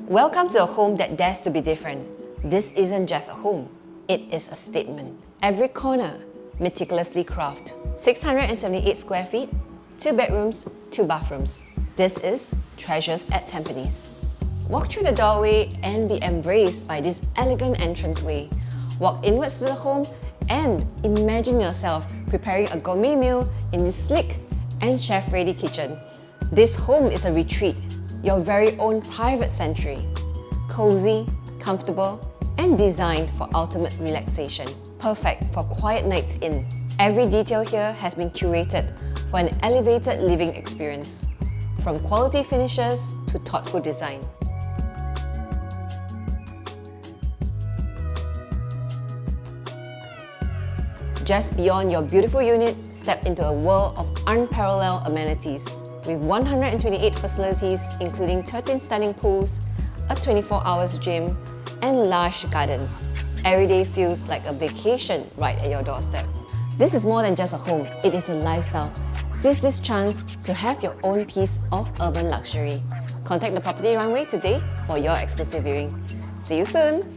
Welcome to a home that dares to be different. This isn't just a home, it is a statement. Every corner, meticulously crafted. 678 square feet, 2 bedrooms, 2 bathrooms. This is Treasures at Tampines. Walk through the doorway and be embraced by this elegant entranceway. Walk inwards to the home and imagine yourself preparing a gourmet meal in this sleek and chef-ready kitchen. This home is a retreat, your very own private sanctuary. Cozy, comfortable, and designed for ultimate relaxation. Perfect for quiet nights in. Every detail here has been curated for an elevated living experience, from quality finishes to thoughtful design. Just beyond your beautiful unit, step into a world of unparalleled amenities. With 128 facilities, including 13 stunning pools, a 24-hour gym, and lush gardens. Every day feels like a vacation right at your doorstep. This is more than just a home, it is a lifestyle. Seize this chance to have your own piece of urban luxury. Contact the Property Runway today for your exclusive viewing. See you soon!